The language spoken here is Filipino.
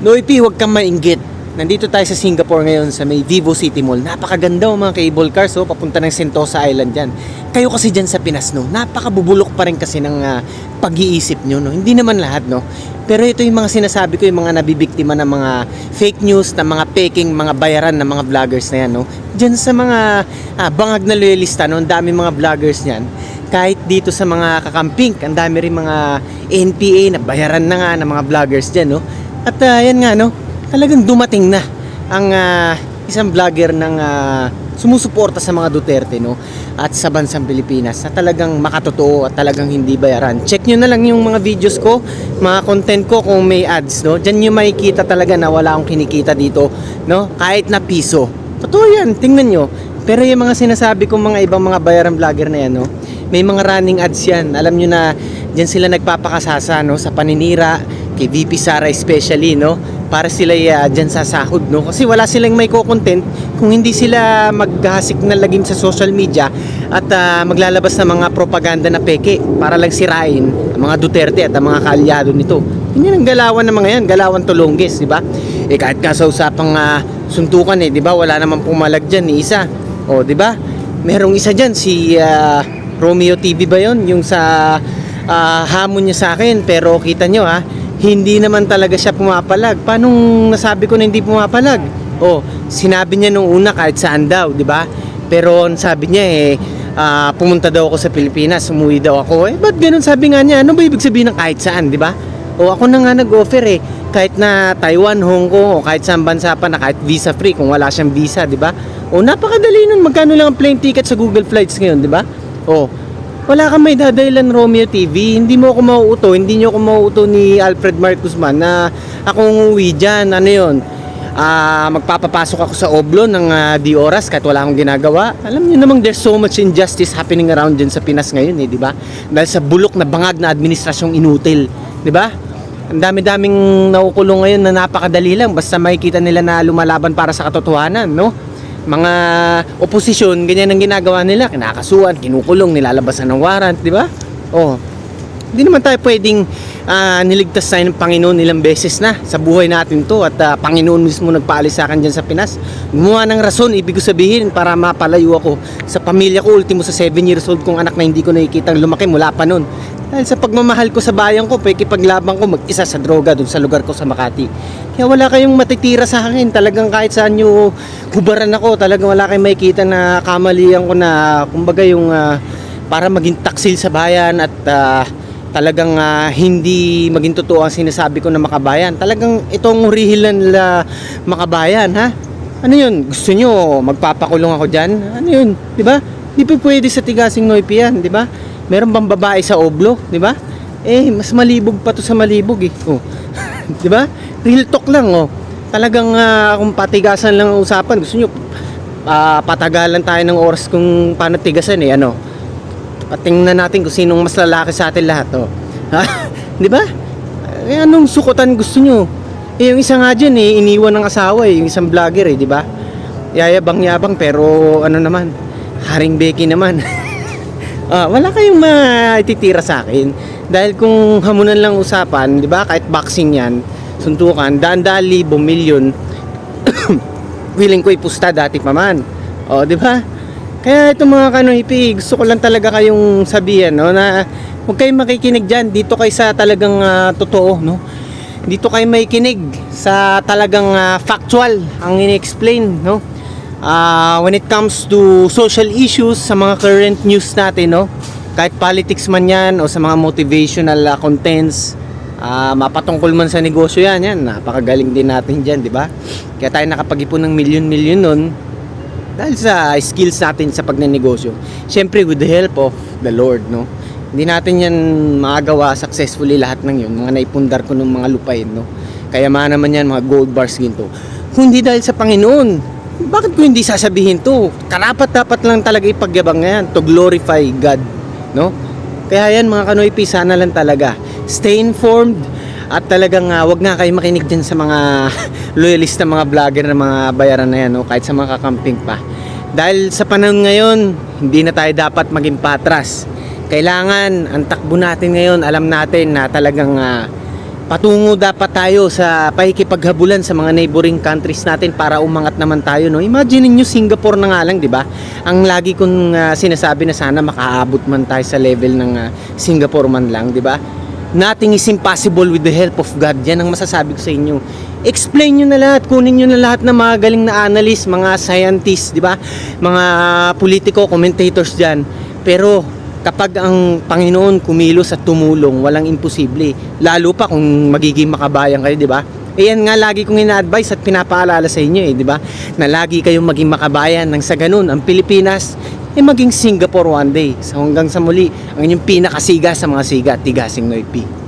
Noipi, huwag kang mainggit. Nandito tayo sa Singapore ngayon sa may Vivo City Mall. Napakaganda mga cable cars, papunta ng Sentosa Island dyan. Kayo kasi dyan sa Pinas, no? Napakabubulok pa rin kasi ng pag-iisip nyo, no? Hindi naman lahat, no? Pero ito yung mga sinasabi ko, yung mga nabibiktima ng mga fake news, ng mga peking, mga bayaran ng mga vloggers na yan, no? Dyan sa mga bangag na loyalista, no? Ang dami mga vloggers niyan. Kahit dito sa mga kakamping, ang dami rin mga NPA na bayaran na nga ng mga vloggers dyan, no? At yan nga, no? Talagang dumating na ang isang vlogger ng sumusuporta sa mga Duterte, no? At sa bansang Pilipinas na talagang makatotoo at talagang hindi bayaran. Check nyo na lang yung mga videos ko, mga content ko kung may ads, no? Diyan nyo makikita talaga na wala akong kinikita dito, no? Kahit na piso. Totoo yan, tingnan nyo. Pero yung mga sinasabi kong mga ibang mga bayaran vlogger na yan, no? May mga running ads yan. Alam nyo na diyan sila nagpapakasasa, no? Sa paninira kay VP Sara especially, no? Para sila dyan sa sahod, no? Kasi wala silang may content kung hindi sila maghahasik na lagim sa social media at maglalabas ng mga propaganda na peke para lang sirain ang mga Duterte at ang mga kaalyado nito. Yan ang galawan ng mga yan, galawan tulunggis, di ba? Kahit nga sa usapang suntukan, di ba? Wala namang pumalag dyan ni isa. O, di ba? Merong isa dyan, si Romeo TV ba yon? Yung sa hamon niya sa akin, pero kita nyo hindi naman talaga siya pumapalag. Paano nasabi ko na hindi pumapalag? Sinabi niya nung una kahit saan daw, di ba? Pero sabi niya pumunta daw ako sa Pilipinas, umuwi daw ako. Ba't ganun sabi nga niya? Ano ba ibig sabihin ng kahit saan, di ba? Ako na nga nag-offer kahit na Taiwan, Hong Kong, o kahit saan bansa pa na kahit visa free kung wala siyang visa, di ba? Napakadali nun. Magkano lang ang plane ticket sa Google Flights ngayon, di ba? Wala kang may dadaylan, Romeo TV. Hindi mo ako mauuto. Hindi nyo ako mauuto ni Alfred Mark Guzman na akong uuwi dyan. Ano yun? Magpapapasok ako sa Oblo ng di oras kahit wala akong ginagawa. Alam niyo namang there's so much injustice happening around dyan sa Pinas ngayon, di ba? Dahil sa bulok na bangag na administrasyong inutil, di ba? Ang dami-daming nakukulong ngayon na napakadali lang basta makikita nila na lumalaban para sa katotohanan, no? Mga oposisyon, ganyan ang ginagawa nila, kinakasuhan, kinukulong, nilalabasan ng warrant, di ba? Hindi naman tayo pwedeng niligtas tayo ng Panginoon ilang beses na sa buhay natin to at Panginoon mismo nagpaalis sa akin dyan sa Pinas. Gumawa ng rason, ibig ko sabihin, para mapalayo ako sa pamilya ko, ultimo sa 7 years old kong anak na hindi ko nakikita lumaki mula pa nun. Dahil sa pagmamahal ko sa bayan ko, pakikipaglabang ko mag-isa sa droga dun sa lugar ko sa Makati. Kaya wala kayong matitira sa akin. Talagang kahit saan nyo hubaran ako, talagang wala kayong makikita na kamalian ko na, kumbaga yung para maging taksil sa bayan at talagang hindi maging totoo ang sinasabi ko na makabayan. Talagang itong hurihilan nila makabayan, ha? Ano yun? Gusto nyo magpapakulong ako dyan? Ano yun? Diba? Di pa pwede sa tigasing Noipi yan, diba? Meron bang babae sa Oblo, di ba? Mas malibog pa to sa malibog di ba? Real talk lang, Talagang kung patigasan lang ang usapan, gusto niyo patagalan tayo ng oras kung paano tigasan Patingnan natin kung sinong mas lalaki sa atin lahat, di ba? Anong sukutan gusto niyo? Yung isa nga diyan iniwan ng asawa yung isang vlogger di ba? Yayabang-yabang pero ano naman, Haring Becky naman. Wala kayong maititira sa akin dahil kung hamunan lang usapan, di ba, kahit boxing yan, suntukan, daan-daan libo, milyon willing ko ipusta dati pa man, di ba? Kaya itong mga Noipi, gusto ko lang talaga kayong sabihan, na huwag kayong makikinig dyan, dito kayo sa talagang totoo, no? Dito kayo makikinig sa talagang factual ang ini-explain, no? When it comes to social issues, sa mga current news natin, kahit politics man yan o sa mga motivational contents, mapatungkol man sa negosyo yan, napakagaling din natin dyan, di ba? Kaya tayo nakapag-ipon ng milyon-milyon nun dahil sa skills natin sa pagnenegosyo. Siyempre with the help of the Lord, no? Hindi natin yan magagawa successfully lahat ng yun, mga naipundar ko ng mga lupain, no? Kaya naman yan, mga gold bars, ginto. Kung hindi dahil sa Panginoon, bakit ko hindi sasabihin to? Karapat-dapat lang talaga ipagyabang yan to glorify God, no? Kaya yan mga Noipi, sana lang talaga stay informed at talagang wag nga kayo makinig dyan sa mga loyalist na mga vlogger na mga bayaran na yan, kahit sa mga kakamping pa. Dahil sa panahon ngayon, hindi na tayo dapat maging patras. Kailangan ang takbo natin ngayon, alam natin na talagang patungo dapat tayo sa pakikipaghabulan sa mga neighboring countries natin para umangat naman tayo, no? Imagine niyo Singapore na nga lang, 'di ba? Ang lagi kong sinasabi na sana makaabot man tayo sa level ng Singapore man lang, 'di ba? Nothing is impossible with the help of God. Yan ang masasabi ko sa inyo. Explain nyo na lahat, kunin nyo na lahat ng mga galing na analyst, mga scientists, di ba? Mga politiko, commentators dyan. Pero kapag ang Panginoon kumilos at tumulong, walang imposible. Lalo pa kung magiging makabayan kayo, di ba? Yan nga lagi kong ina-advise at pinapaalala sa inyo di ba? Na lagi kayong maging makabayan nang sa ganun ang Pilipinas maging Singapore one day. So hanggang sa muli, ang inyong pinakasiga sa mga siga, Tigasing Noy P.